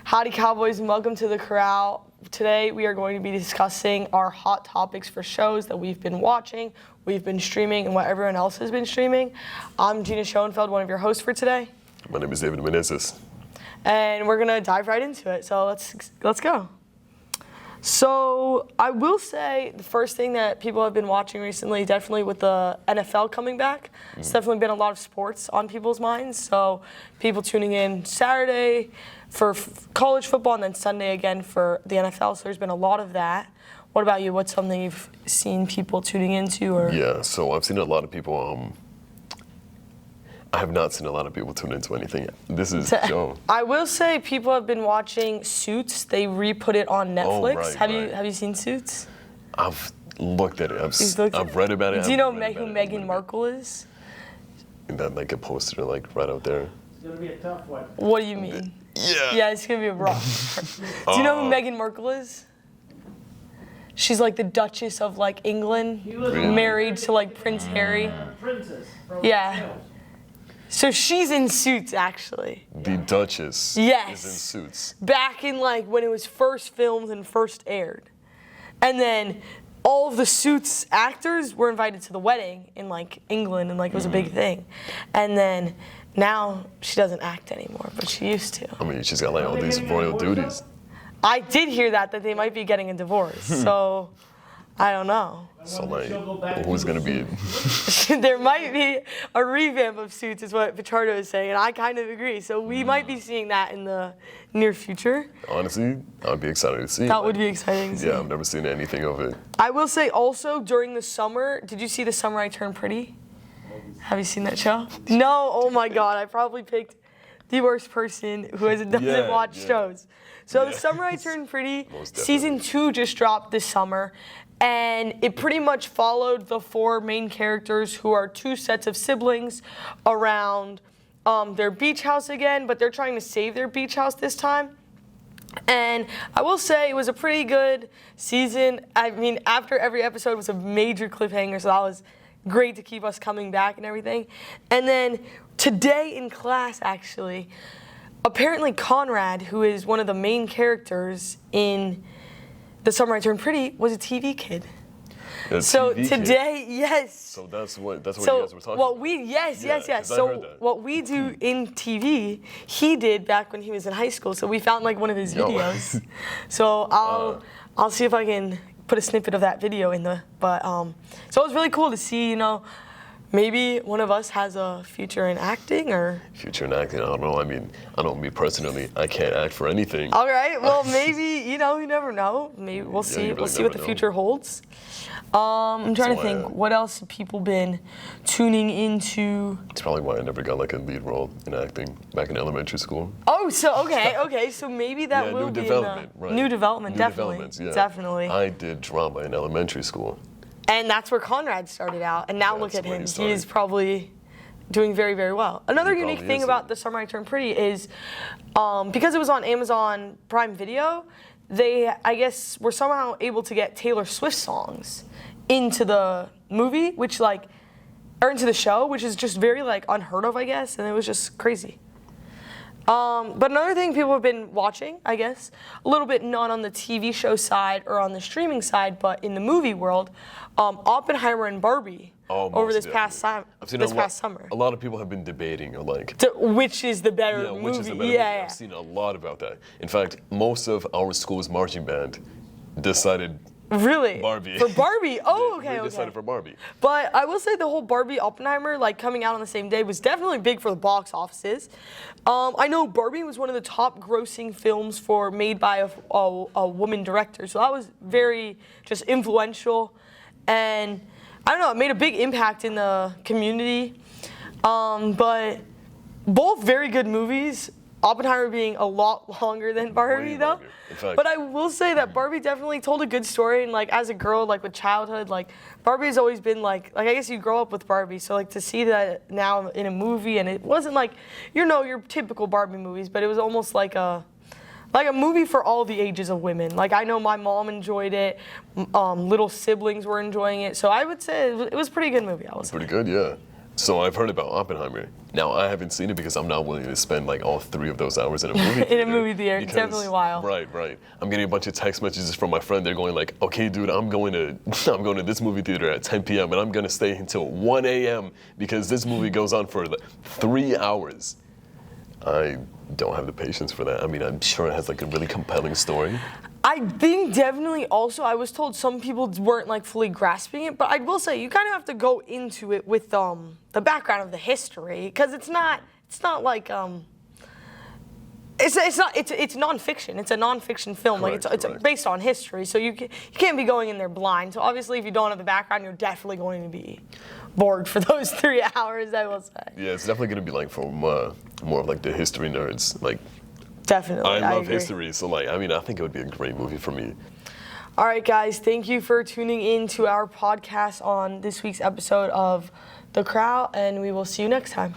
Howdy Cowboys and welcome to the Corral. Today we are going to be discussing our hot topics for shows that we've been watching, we've been streaming, and what everyone else has been streaming. I'm Gina Schoenfeld, one of your hosts for today. My name is David Menezes. And we're gonna dive right into it, so let's go. So I will say the first thing that people have been watching recently, definitely with the NFL coming back, it's definitely been a lot of sports on people's minds. So people tuning in Saturday for college football and then Sunday again for the NFL. So there's been a lot of that. What about you? What's something you've seen people tuning into? Or Yeah, so I've seen a lot of people. I have not seen a lot of people tune into anything. This is Joe. I will say people have been watching Suits. They re-put it on Netflix. Right, Have you seen Suits? I've looked at it. I've read about it. Do you know who Meghan Markle is? And that like a poster like right out there. It's gonna be a tough one. What do you mean? Yeah. Yeah, it's gonna be a rough. Do you know who Meghan Markle is? She's like the Duchess of like England, married to like Prince Harry. Princess. Yeah. Wales. So she's in Suits, actually. The Duchess Yes. is in Suits. Back in like when it was first filmed and first aired. And then all of the Suits actors were invited to the wedding in like England and like it was a big thing. And then now she doesn't act anymore, but she used to. I mean, she's got like all these royal duties. I did hear that they might be getting a divorce, so I don't know. So like, who's gonna be? There might be a revamp of Suits, is what Pichardo is saying, and I kind of agree. So we might be seeing that in the near future. Honestly, I'd be excited to see. That would be exciting to see. Yeah, I've never seen anything of it. I will say also during the summer, did you see The Summer I Turned Pretty? Have you seen that show? No, oh my God, I probably picked the worst person who doesn't watch shows. So The Summer I Turned Pretty, season 2 just dropped this summer, and it pretty much followed the 4 main characters who are 2 sets of siblings around their beach house again, but they're trying to save their beach house this time. And I will say it was a pretty good season. I mean, after every episode was a major cliffhanger, so that was great to keep us coming back and everything. And then today in class, actually, apparently Conrad, who is one of the main characters in The Summer I Turned Pretty, was a TV kid. So TV today, kid. Yes. So that's what you guys were talking about. Yes. So what we do in TV, he did back when he was in high school. So we found like one of his videos. So I'll see if I can put a snippet of that video in the. But so it was really cool to see, maybe one of us has a future in acting or. Future in acting, I don't know. I mean, me personally, I can't act for anything. All right. Well, maybe you never know. Maybe we'll see. We'll see what the future holds. I'm trying to think. What else have people been tuning into? It's probably why I never got like a lead role in acting back in elementary school. Oh, so okay. So maybe that will be new development. Definitely. I did drama in elementary school. And that's where Conrad started out. And now look at him. He's probably doing very, very well. Another unique thing about The Summer I Turned Pretty is because it was on Amazon Prime Video, they, I guess, were somehow able to get Taylor Swift songs into the movie, or into the show, which is just very unheard of, I guess, and it was just crazy. But another thing people have been watching, I guess, a little bit not on the TV show side or on the streaming side, but in the movie world, Oppenheimer and Barbie over this past summer. A lot of people have been debating, which is the better movie. Which is the better movie. I've seen a lot about that. In fact, most of our school's marching band decided. Really? Barbie. For Barbie? Oh, okay. We decided for Barbie. But I will say the whole Barbie Oppenheimer coming out on the same day was definitely big for the box offices. I know Barbie was one of the top grossing films made by a woman director, so that was very just influential, and I don't know, it made a big impact in the community. But both very good movies. Oppenheimer being a lot longer than Barbie, though. But I will say that Barbie definitely told a good story, and as a girl, with childhood, Barbie has always been I guess you grow up with Barbie, so to see that now in a movie, and it wasn't your typical Barbie movies, but it was almost like a movie for all the ages of women. I know my mom enjoyed it, little siblings were enjoying it, so I would say it was a pretty good movie. Pretty good, yeah. So I've heard about Oppenheimer. Now I haven't seen it because I'm not willing to spend like all 3 of those hours in a movie theater. In a movie theater, it's definitely wild. Right. I'm getting a bunch of text messages from my friend. They're going like, okay, dude, I'm going to this movie theater at 10 p.m. and I'm gonna stay until 1 a.m. because this movie goes on for like 3 hours. I don't have the patience for that. I mean, I'm sure it has like a really compelling story. I think definitely also, I was told some people weren't like fully grasping it, but I will say you kind of have to go into it with the background of the history, because it's not like it's nonfiction. It's a nonfiction film. Correct, like it's based on history, so you can't be going in there blind. So obviously, if you don't have the background, you're definitely going to be bored for those 3 hours, I will say. Yeah, it's definitely gonna be like for more of like the history nerds. Like, Definitely. I love agree. history, so like, I mean, I think it would be a great movie for me. All right, guys, thank you for tuning in to our podcast on this week's episode of The Corral, and we will see you next time.